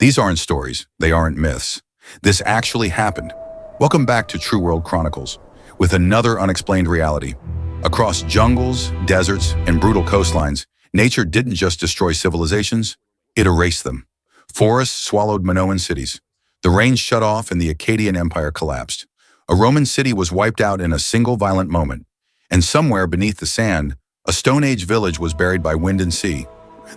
These aren't stories, they aren't myths. This actually happened. Welcome back to True World Chronicles, with another unexplained reality. Across jungles, deserts, and brutal coastlines, nature didn't just destroy civilizations, it erased them. Forests swallowed Minoan cities. The rain shut off and the Akkadian Empire collapsed. A Roman city was wiped out in a single violent moment. And somewhere beneath the sand, a Stone Age village was buried by wind and sea.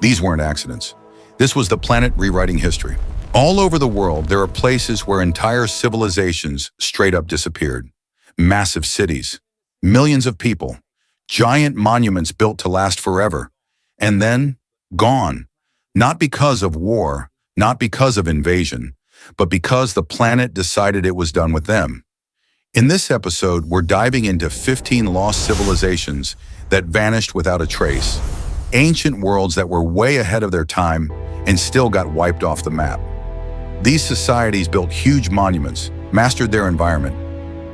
These weren't accidents. This was the planet rewriting history. All over the world, there are places where entire civilizations straight up disappeared. Massive cities, millions of people, giant monuments built to last forever, and then gone. Not because of war, not because of invasion, but because the planet decided it was done with them. In this episode, we're diving into 15 lost civilizations that vanished without a trace. Ancient worlds that were way ahead of their time and still got wiped off the map. These societies built huge monuments, mastered their environment,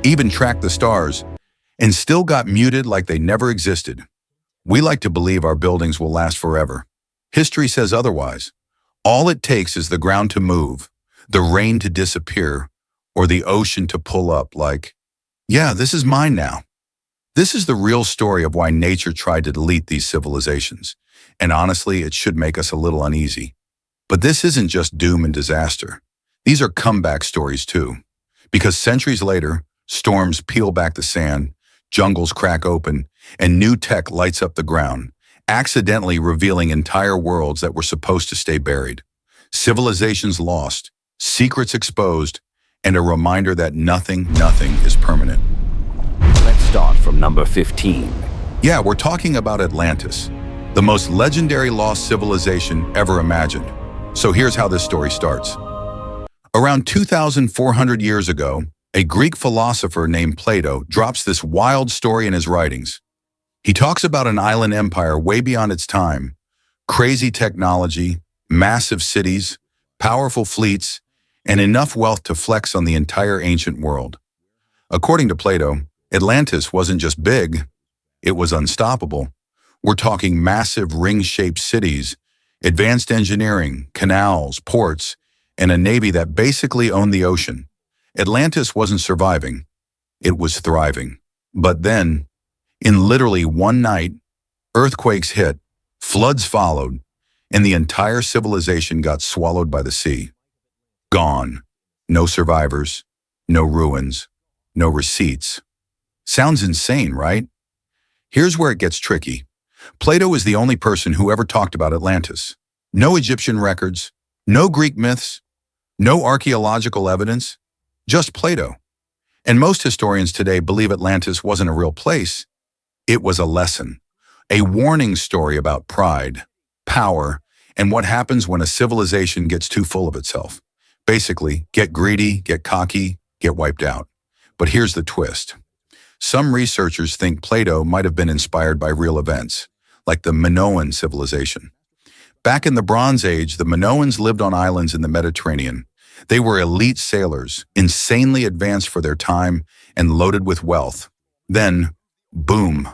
even tracked the stars, and still got muted like they never existed. We like to believe our buildings will last forever. History says otherwise. All it takes is the ground to move, the rain to disappear, or the ocean to pull up like, yeah, this is mine now. This is the real story of why nature tried to delete these civilizations, and honestly, it should make us a little uneasy. But this isn't just doom and disaster. These are comeback stories too. Because centuries later, storms peel back the sand, jungles crack open, and new tech lights up the ground, accidentally revealing entire worlds that were supposed to stay buried. Civilizations lost, secrets exposed, and a reminder that nothing is permanent. Let's start from number 15. Yeah, we're talking about Atlantis, the most legendary lost civilization ever imagined. So here's how this story starts. Around 2,400 years ago, a Greek philosopher named Plato drops this wild story in his writings. He talks about an island empire way beyond its time, crazy technology, massive cities, powerful fleets, and enough wealth to flex on the entire ancient world. According to Plato, Atlantis wasn't just big, it was unstoppable. We're talking massive ring-shaped cities, advanced engineering, canals, ports, and a navy that basically owned the ocean. Atlantis wasn't surviving, it was thriving. But then, in literally one night, earthquakes hit, floods followed, and the entire civilization got swallowed by the sea. Gone. No survivors, no ruins, no receipts. Sounds insane, right? Here's where it gets tricky. Plato is the only person who ever talked about Atlantis. No Egyptian records, no Greek myths, no archaeological evidence, just Plato. And most historians today believe Atlantis wasn't a real place. It was a lesson, a warning story about pride, power, and what happens when a civilization gets too full of itself. Basically, get greedy, get cocky, get wiped out. But here's the twist. Some researchers think Plato might have been inspired by real events, like the Minoan civilization. Back in the Bronze Age, the Minoans lived on islands in the Mediterranean. They were elite sailors, insanely advanced for their time and loaded with wealth. Then, boom,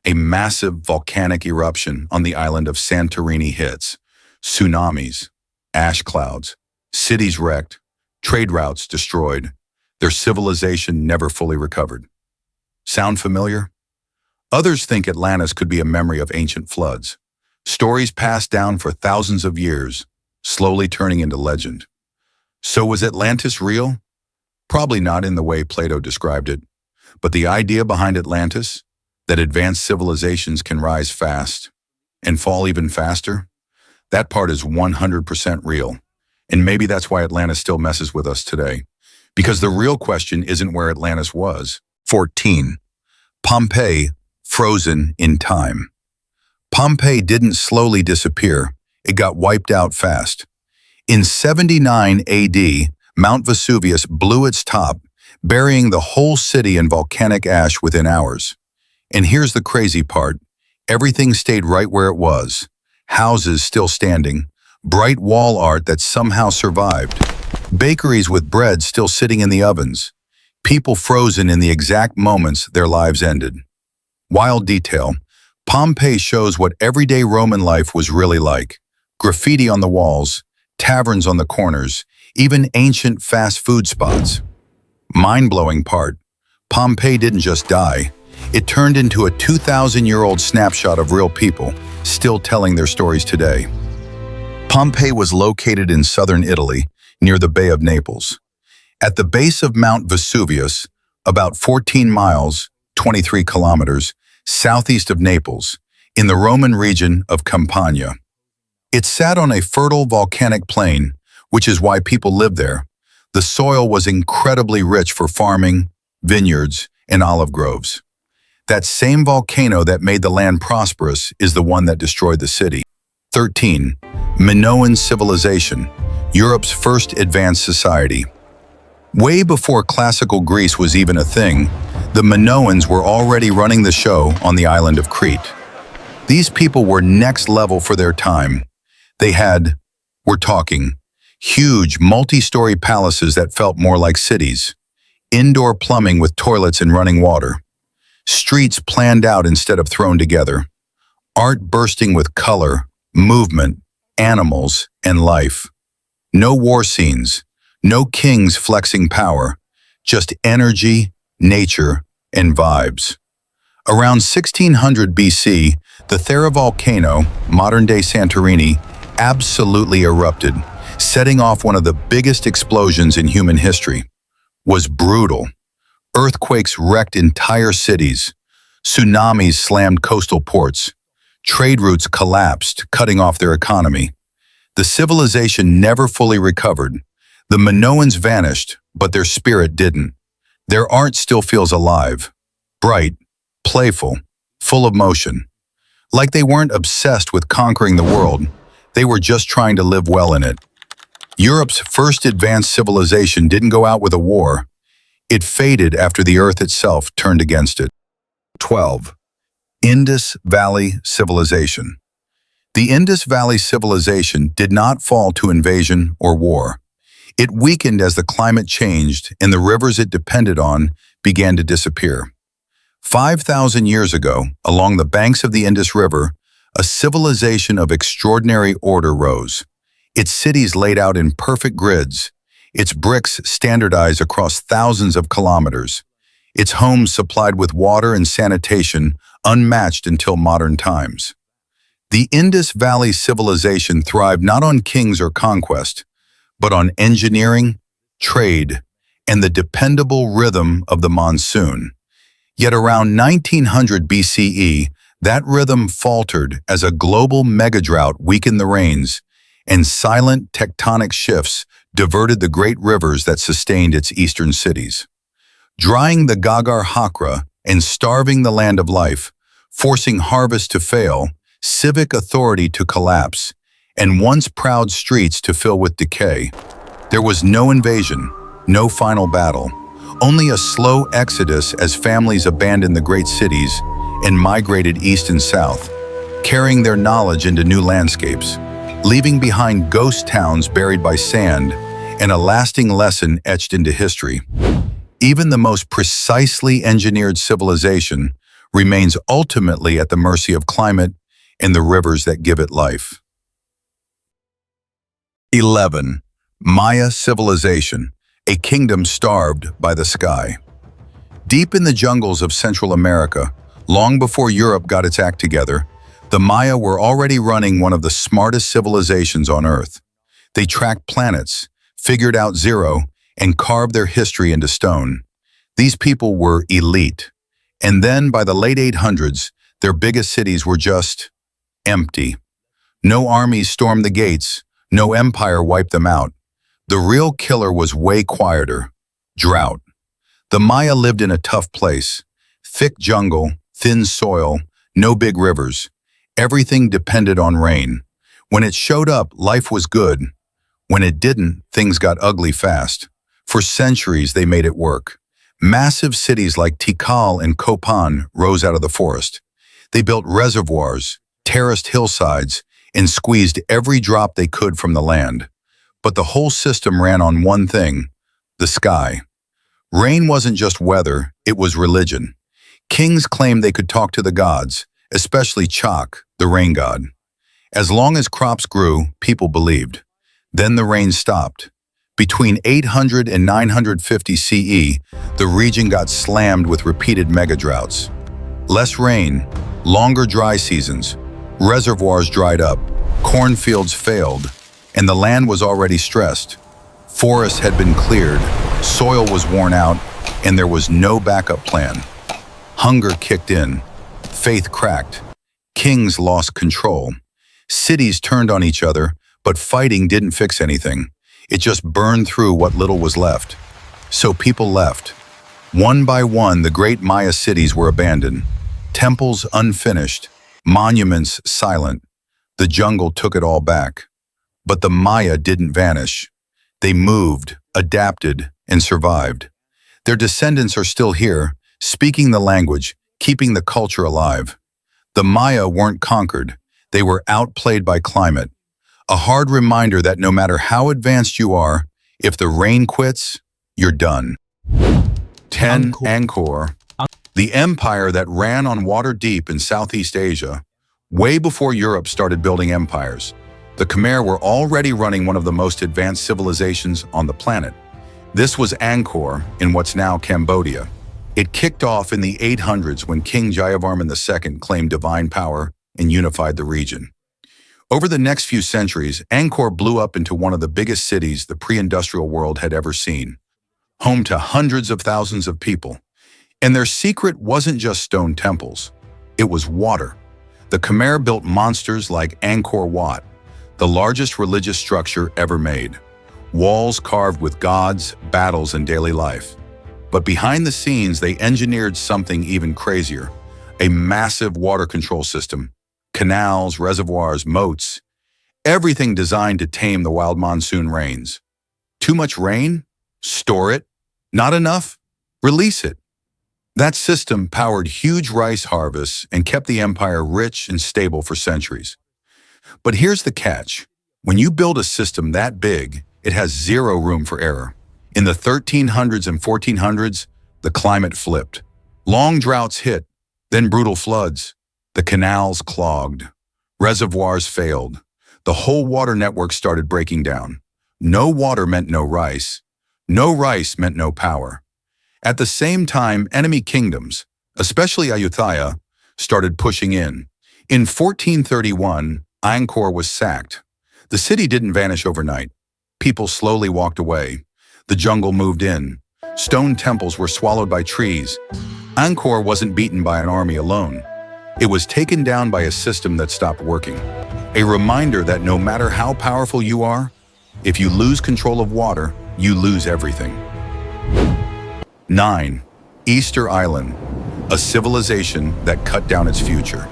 a massive volcanic eruption on the island of Santorini hits. Tsunamis, ash clouds, cities wrecked, trade routes destroyed. Their civilization never fully recovered. Sound familiar? Others think Atlantis could be a memory of ancient floods. Stories passed down for thousands of years, slowly turning into legend. So was Atlantis real? Probably not in the way Plato described it. But the idea behind Atlantis, that advanced civilizations can rise fast and fall even faster, that part is 100% real. And maybe that's why Atlantis still messes with us today. Because the real question isn't where Atlantis was. 14. Pompeii, frozen in time. Pompeii didn't slowly disappear. It got wiped out fast. In 79 AD, Mount Vesuvius blew its top, burying the whole city in volcanic ash within hours. And here's the crazy part. Everything stayed right where it was. Houses still standing, bright wall art that somehow survived, bakeries with bread still sitting in the ovens, people frozen in the exact moments their lives ended. Wild detail, Pompeii shows what everyday Roman life was really like. Graffiti on the walls, taverns on the corners, even ancient fast food spots. Mind-blowing part, Pompeii didn't just die. It turned into a 2,000-year-old snapshot of real people, still telling their stories today. Pompeii was located in southern Italy, near the Bay of Naples. At the base of Mount Vesuvius, about 14 miles, 23 kilometers, southeast of Naples, in the Roman region of Campania. It sat on a fertile volcanic plain, which is why people lived there. The soil was incredibly rich for farming, vineyards, and olive groves. That same volcano that made the land prosperous is the one that destroyed the city. 13. Minoan civilization, Europe's first advanced society. Way before classical Greece was even a thing, the Minoans were already running the show on the island of Crete. These people were next level for their time. They had, we're talking, huge multi-story palaces that felt more like cities, indoor plumbing with toilets and running water, streets planned out instead of thrown together, art bursting with color, movement, animals, and life. No war scenes, no kings flexing power, just energy, nature, and vibes. Around 1600 BC, the Thera volcano, modern-day Santorini, absolutely erupted, setting off one of the biggest explosions in human history. Was brutal. Earthquakes wrecked entire cities. Tsunamis slammed coastal ports. Trade routes collapsed, cutting off their economy. The civilization never fully recovered. The Minoans vanished, but their spirit didn't. Their art still feels alive, bright, playful, full of motion. Like they weren't obsessed with conquering the world, they were just trying to live well in it. Europe's first advanced civilization didn't go out with a war. It faded after the Earth itself turned against it. 12. Indus Valley Civilization. The Indus Valley Civilization did not fall to invasion or war. It weakened as the climate changed and the rivers it depended on began to disappear. 5,000 years ago, along the banks of the Indus River, a civilization of extraordinary order rose. Its cities laid out in perfect grids, its bricks standardized across thousands of kilometers, its homes supplied with water and sanitation unmatched until modern times. The Indus Valley civilization thrived not on kings or conquest, but on engineering, trade, and the dependable rhythm of the monsoon. Yet around 1900 BCE, that rhythm faltered as a global megadrought weakened the rains, and silent tectonic shifts diverted the great rivers that sustained its eastern cities. Drying the Gagar Hakra and starving the land of life, forcing harvest to fail, civic authority to collapse, and once proud streets to fill with decay. There was no invasion, no final battle, only a slow exodus as families abandoned the great cities and migrated east and south, carrying their knowledge into new landscapes, leaving behind ghost towns buried by sand and a lasting lesson etched into history. Even the most precisely engineered civilization remains ultimately at the mercy of climate and the rivers that give it life. 11. Maya civilization, a kingdom starved by the sky. Deep in the jungles of Central America, long before Europe got its act together, the Maya were already running one of the smartest civilizations on Earth. They tracked planets, figured out zero, and carved their history into stone. These people were elite. And then by the late 800s, their biggest cities were just empty. No armies stormed the gates, no empire wiped them out. The real killer was way quieter: drought. The Maya lived in a tough place. Thick jungle, thin soil, no big rivers. Everything depended on rain. When it showed up, life was good. When it didn't, things got ugly fast. For centuries, they made it work. Massive cities like Tikal and Copan rose out of the forest. They built reservoirs, terraced hillsides, and squeezed every drop they could from the land. But the whole system ran on one thing: the sky. Rain wasn't just weather, it was religion. Kings claimed they could talk to the gods, especially Chak, the rain god. As long as crops grew, people believed. Then the rain stopped. Between 800 and 950 CE, the region got slammed with repeated mega-droughts. Less rain, longer dry seasons, reservoirs dried up, cornfields failed, and the land was already stressed. Forests had been cleared, soil was worn out, and there was no backup plan. Hunger kicked in, faith cracked, kings lost control. Cities turned on each other, but fighting didn't fix anything. It just burned through what little was left. So people left. One by one, the great Maya cities were abandoned. Temples unfinished, monuments silent. The jungle took it all back. But the Maya didn't vanish. They moved, adapted, and survived. Their descendants are still here, speaking the language, keeping the culture alive. The Maya weren't conquered. They were outplayed by climate. A hard reminder that no matter how advanced you are, if the rain quits, you're done. 10. Angkor, the empire that ran on water deep in Southeast Asia. Way before Europe started building empires, the Khmer were already running one of the most advanced civilizations on the planet. This was Angkor in what's now Cambodia. It kicked off in the 800s when King Jayavarman II claimed divine power and unified the region. Over the next few centuries, Angkor blew up into one of the biggest cities the pre-industrial world had ever seen, home to hundreds of thousands of people. And their secret wasn't just stone temples, it was water. The Khmer built monsters like Angkor Wat, the largest religious structure ever made. Walls carved with gods, battles, and daily life. But behind the scenes, they engineered something even crazier, a massive water control system. Canals, reservoirs, moats, everything designed to tame the wild monsoon rains. Too much rain? Store it. Not enough? Release it. That system powered huge rice harvests and kept the empire rich and stable for centuries. But here's the catch. When you build a system that big, it has zero room for error. In the 1300s and 1400s, the climate flipped. Long droughts hit, then brutal floods. The canals clogged. Reservoirs failed. The whole water network started breaking down. No water meant no rice. No rice meant no power. At the same time, enemy kingdoms, especially Ayutthaya, started pushing in. In 1431, Angkor was sacked. The city didn't vanish overnight. People slowly walked away. The jungle moved in. Stone temples were swallowed by trees. Angkor wasn't beaten by an army alone. It was taken down by a system that stopped working. A reminder that no matter how powerful you are, if you lose control of water, you lose everything. 9. Easter Island, a civilization that cut down its future.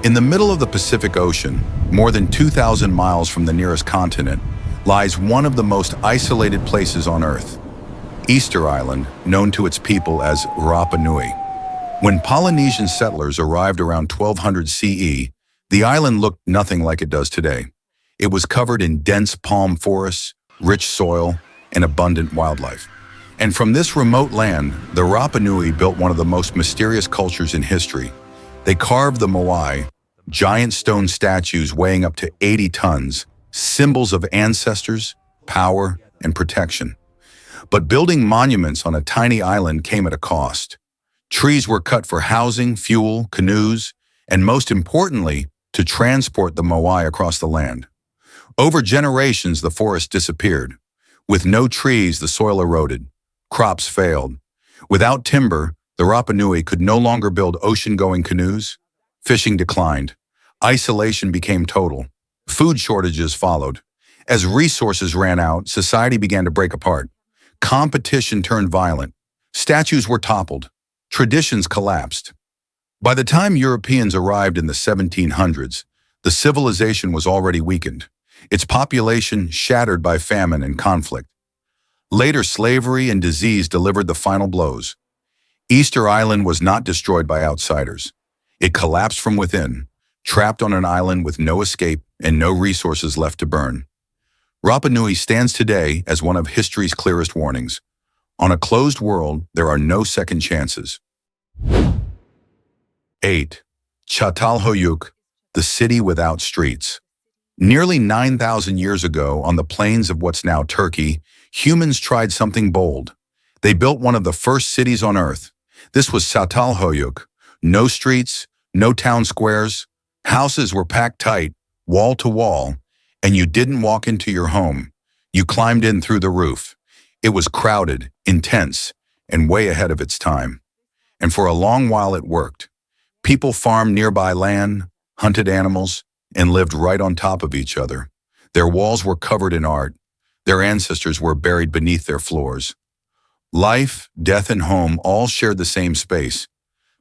In the middle of the Pacific Ocean, more than 2,000 miles from the nearest continent, lies one of the most isolated places on Earth. Easter Island, known to its people as Rapa Nui. When Polynesian settlers arrived around 1200 CE, the island looked nothing like it does today. It was covered in dense palm forests, rich soil, and abundant wildlife. And from this remote land, the Rapa Nui built one of the most mysterious cultures in history. They carved the moai, giant stone statues weighing up to 80 tons, symbols of ancestors, power, and protection. But building monuments on a tiny island came at a cost. Trees were cut for housing, fuel, canoes, and most importantly, to transport the moai across the land. Over generations, the forest disappeared. With no trees, the soil eroded. Crops failed. Without timber, the Rapa Nui could no longer build ocean-going canoes. Fishing declined. Isolation became total. Food shortages followed. As resources ran out, society began to break apart. Competition turned violent. Statues were toppled. Traditions collapsed. By the time Europeans arrived in the 1700s, the civilization was already weakened, its population shattered by famine and conflict. Later, slavery and disease delivered the final blows. Easter Island was not destroyed by outsiders. It collapsed from within, trapped on an island with no escape and no resources left to burn. Rapa Nui stands today as one of history's clearest warnings. On a closed world, there are no second chances. 8. Çatalhöyük, the city without streets. Nearly 9,000 years ago, on the plains of what's now Turkey, humans tried something bold. They built one of the first cities on Earth. This was Çatalhöyük. No streets, no town squares. Houses were packed tight, wall to wall, and you didn't walk into your home. You climbed in through the roof. It was crowded, intense, and way ahead of its time. And for a long while it worked. People farmed nearby land, hunted animals, and lived right on top of each other. Their walls were covered in art. Their ancestors were buried beneath their floors. Life, death, and home all shared the same space,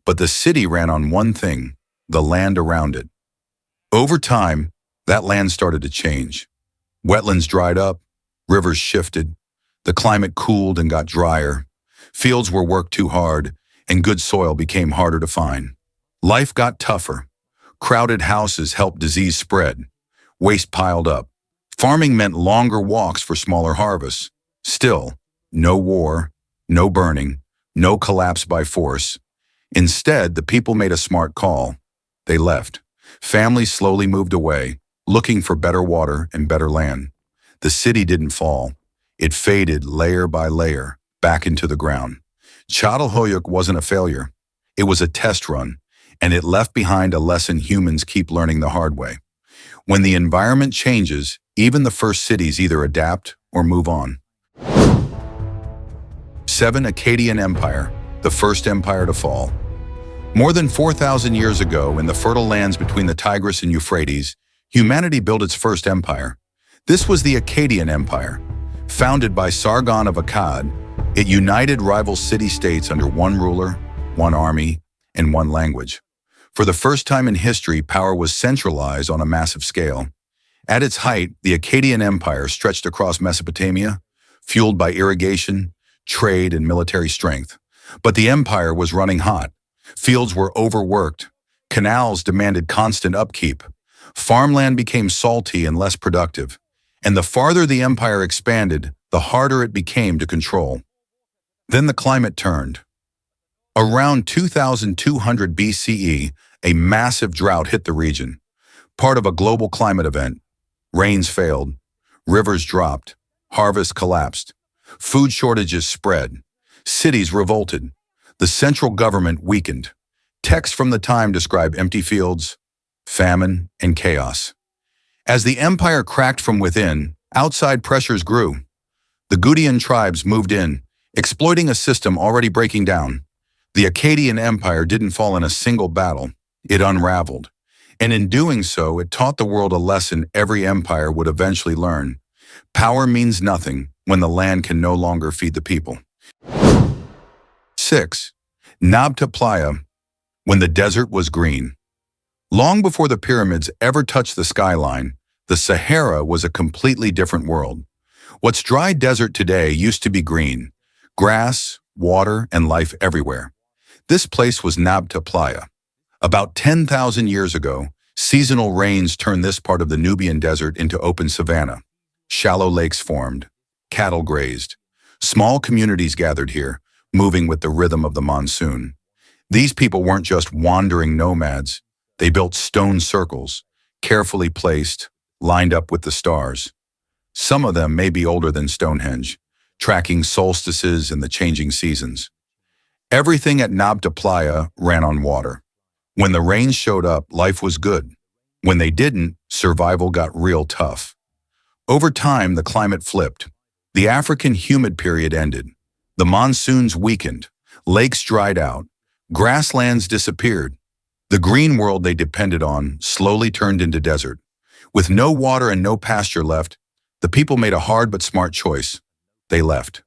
but the city ran on one thing: the land around it. Over time, that land started to change. Wetlands dried up, rivers shifted, the climate cooled and got drier, fields were worked too hard, and good soil became harder to find. Life got tougher. Crowded houses helped disease spread. Waste piled up. Farming meant longer walks for smaller harvests. Still, no war, no burning, no collapse by force. Instead, the people made a smart call. They left. Families slowly moved away, looking for better water and better land. The city didn't fall. It faded layer by layer, back into the ground. Çatalhöyük wasn't a failure. It was a test run, and it left behind a lesson humans keep learning the hard way. When the environment changes, even the first cities either adapt or move on. 7. Akkadian Empire, the first empire to fall. More than 4,000 years ago, in the fertile lands between the Tigris and Euphrates, humanity built its first empire. This was the Akkadian Empire. Founded by Sargon of Akkad, it united rival city-states under one ruler, one army, and one language. For the first time in history, power was centralized on a massive scale. At its height, the Akkadian Empire stretched across Mesopotamia, fueled by irrigation, trade, and military strength. But the empire was running hot. Fields were overworked. Canals demanded constant upkeep. Farmland became salty and less productive. And the farther the empire expanded, the harder it became to control. Then the climate turned. Around 2200 BCE, a massive drought hit the region, part of a global climate event. Rains failed, rivers dropped, harvests collapsed, food shortages spread, cities revolted, the central government weakened. Texts from the time describe empty fields, famine, and chaos. As the empire cracked from within, outside pressures grew. The Gutian tribes moved in, exploiting a system already breaking down. The Akkadian Empire didn't fall in a single battle. It unraveled. And in doing so, it taught the world a lesson every empire would eventually learn. Power means nothing when the land can no longer feed the people. 6. Nabta Playa, when the desert was green. Long before the pyramids ever touched the skyline, the Sahara was a completely different world. What's dry desert today used to be green. Grass, water, and life everywhere. This place was Nabta Playa. About 10,000 years ago, seasonal rains turned this part of the Nubian desert into open savanna. Shallow lakes formed. Cattle grazed. Small communities gathered here, moving with the rhythm of the monsoon. These people weren't just wandering nomads. They built stone circles, carefully placed, lined up with the stars. Some of them may be older than Stonehenge, tracking solstices and the changing seasons. Everything at Nabta Playa ran on water. When the rains showed up, life was good. When they didn't, survival got real tough. Over time, the climate flipped. The African humid period ended. The monsoons weakened. Lakes dried out. Grasslands disappeared. The green world they depended on slowly turned into desert. With no water and no pasture left, the people made a hard but smart choice. They left.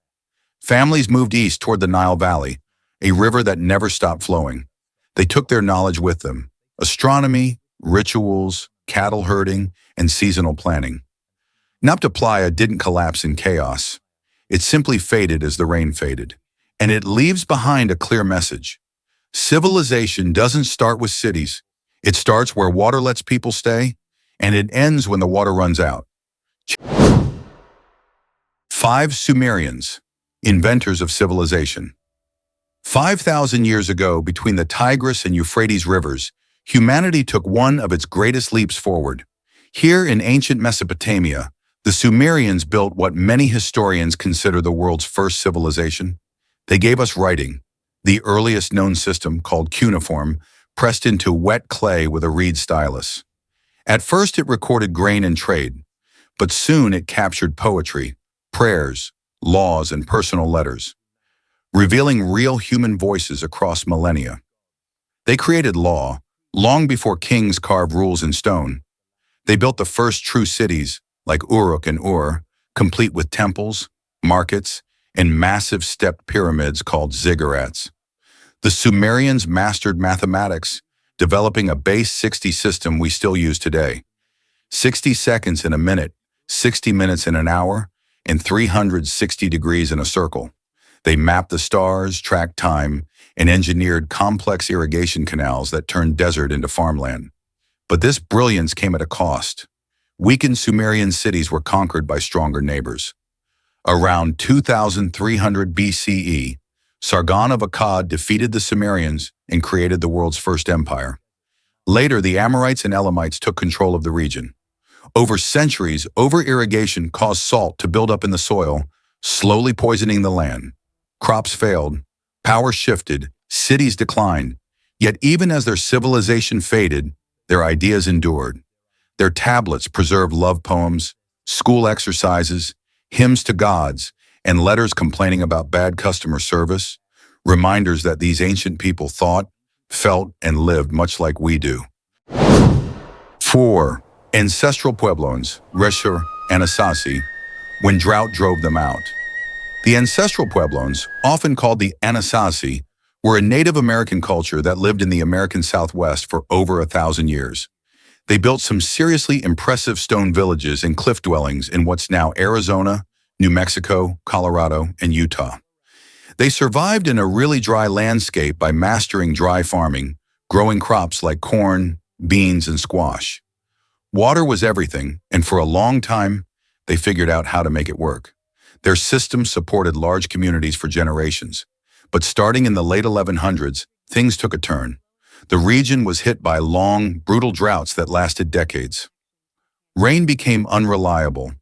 Families moved east toward the Nile Valley, a river that never stopped flowing. They took their knowledge with them: astronomy, rituals, cattle herding, and seasonal planning. Nabta Playa didn't collapse in chaos. It simply faded as the rain faded. And it leaves behind a clear message. Civilization doesn't start with cities. It starts where water lets people stay, and it ends when the water runs out. 5. Sumerians, inventors of civilization. 5,000 years ago, between the Tigris and Euphrates rivers, humanity took one of its greatest leaps forward. Here in ancient Mesopotamia, the Sumerians built what many historians consider the world's first civilization. They gave us writing, the earliest known system called cuneiform, pressed into wet clay with a reed stylus. At first it recorded grain and trade, but soon it captured poetry, prayers, laws, and personal letters, revealing real human voices across millennia. They created law, long before kings carved rules in stone. They built the first true cities, like Uruk and Ur, complete with temples, markets, and massive stepped pyramids called ziggurats. The Sumerians mastered mathematics, developing a base 60 system we still use today. 60 seconds in a minute, 60 minutes in an hour, and 360 degrees in a circle. They mapped the stars, tracked time, and engineered complex irrigation canals that turned desert into farmland. But this brilliance came at a cost. Weakened Sumerian cities were conquered by stronger neighbors. Around 2300 BCE, Sargon of Akkad defeated the Sumerians and created the world's first empire. Later, the Amorites and Elamites took control of the region. Over centuries, over-irrigation caused salt to build up in the soil, slowly poisoning the land. Crops failed, power shifted, cities declined. Yet even as their civilization faded, their ideas endured. Their tablets preserved love poems, school exercises, hymns to gods, and letters complaining about bad customer service, reminders that these ancient people thought, felt, and lived much like we do. 4. Ancestral Puebloans, Reshur and Asasi, when drought drove them out. The ancestral Puebloans, often called the Anasazi, were a Native American culture that lived in the American Southwest for over 1,000 years. They built some seriously impressive stone villages and cliff dwellings in what's now Arizona, New Mexico, Colorado, and Utah. They survived in a really dry landscape by mastering dry farming, growing crops like corn, beans, and squash. Water was everything, and for a long time, they figured out how to make it work. Their system supported large communities for generations. But starting in the late 1100s, things took a turn. The region was hit by long, brutal droughts that lasted decades. Rain became unreliable,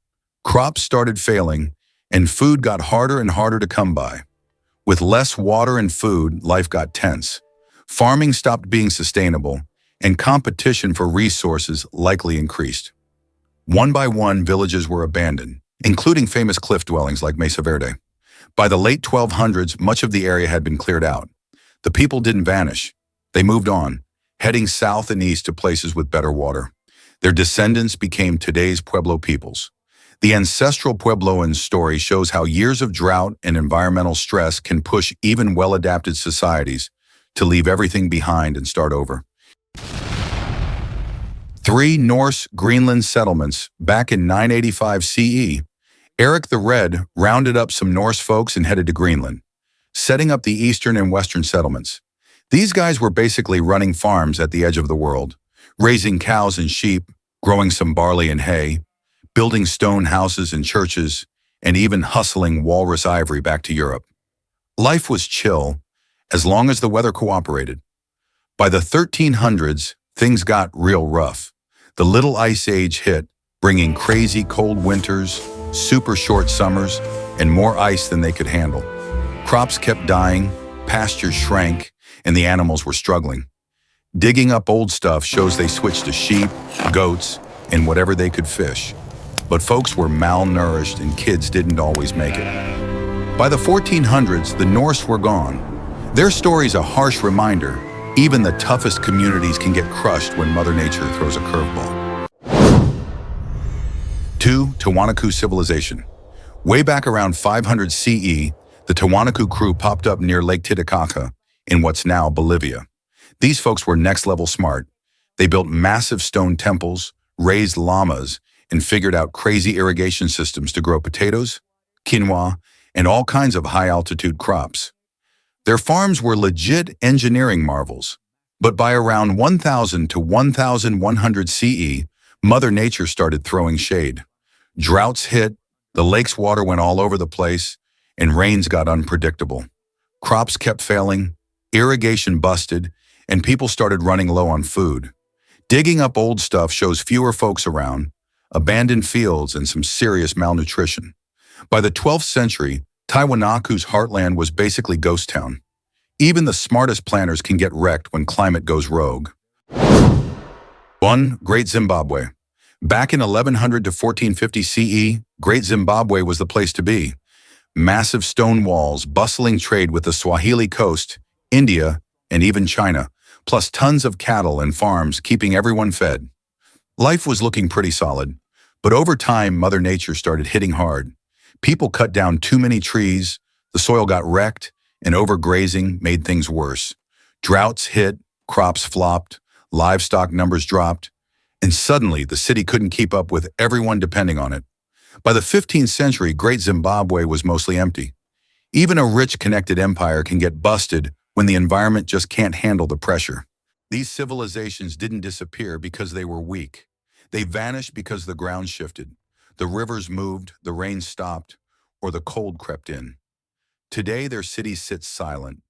crops started failing, and food got harder and harder to come by. With less water and food, life got tense. Farming stopped being sustainable, and competition for resources likely increased. One by one, villages were abandoned, including famous cliff dwellings like Mesa Verde. By the late 1200s, much of the area had been cleared out. The people didn't vanish. They moved on, heading south and east to places with better water. Their descendants became today's Pueblo peoples. The ancestral Puebloan story shows how years of drought and environmental stress can push even well-adapted societies to leave everything behind and start over. 3 Norse Greenland settlements back in 985 CE. Eric the Red rounded up some Norse folks and headed to Greenland, setting up the eastern and western settlements. These guys were basically running farms at the edge of the world, raising cows and sheep, growing some barley and hay, building stone houses and churches, and even hustling walrus ivory back to Europe. Life was chill, as long as the weather cooperated. By the 1300s, things got real rough. The Little Ice Age hit, bringing crazy cold winters, super short summers, and more ice than they could handle. Crops kept dying, pastures shrank, and the animals were struggling. Digging up old stuff shows they switched to sheep, goats, and whatever they could fish. But folks were malnourished and kids didn't always make it. By the 1400s, the Norse were gone. Their story's a harsh reminder. Even the toughest communities can get crushed when Mother Nature throws a curveball. 2. Tiwanaku Civilization. Way back around 500 CE, the Tiwanaku crew popped up near Lake Titicaca in what's now Bolivia. These folks were next-level smart. They built massive stone temples, raised llamas, and figured out crazy irrigation systems to grow potatoes, quinoa, and all kinds of high-altitude crops. Their farms were legit engineering marvels. But by around 1000 to 1100 CE, Mother Nature started throwing shade. Droughts hit, the lake's water went all over the place, and rains got unpredictable. Crops kept failing, irrigation busted, and people started running low on food. Digging up old stuff shows fewer folks around, abandoned fields, and some serious malnutrition. By the 12th century, Tiwanaku's heartland was basically ghost town. Even the smartest planners can get wrecked when climate goes rogue. 1. Great Zimbabwe. Back in 1100 to 1450 CE, Great Zimbabwe was the place to be. Massive stone walls, bustling trade with the Swahili coast, India, and even China, plus tons of cattle and farms keeping everyone fed. Life was looking pretty solid, but over time, Mother Nature started hitting hard. People cut down too many trees, the soil got wrecked, and overgrazing made things worse. Droughts hit, crops flopped, livestock numbers dropped, and suddenly the city couldn't keep up with everyone depending on it. By the 15th century, Great Zimbabwe was mostly empty. Even a rich, connected empire can get busted when the environment just can't handle the pressure. These civilizations didn't disappear because they were weak. They vanished because the ground shifted, the rivers moved, the rain stopped, or the cold crept in. Today, their cities sit silent,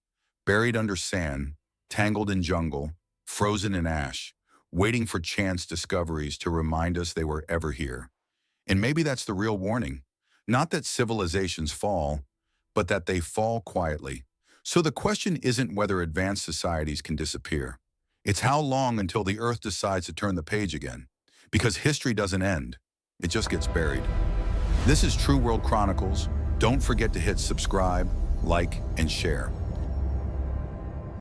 buried under sand, tangled in jungle, frozen in ash, waiting for chance discoveries to remind us they were ever here. And maybe that's the real warning. Not that civilizations fall, but that they fall quietly. So the question isn't whether advanced societies can disappear. It's how long until the Earth decides to turn the page again. Because history doesn't end. It just gets buried. This is True World Chronicles. Don't forget to hit subscribe, like, and share.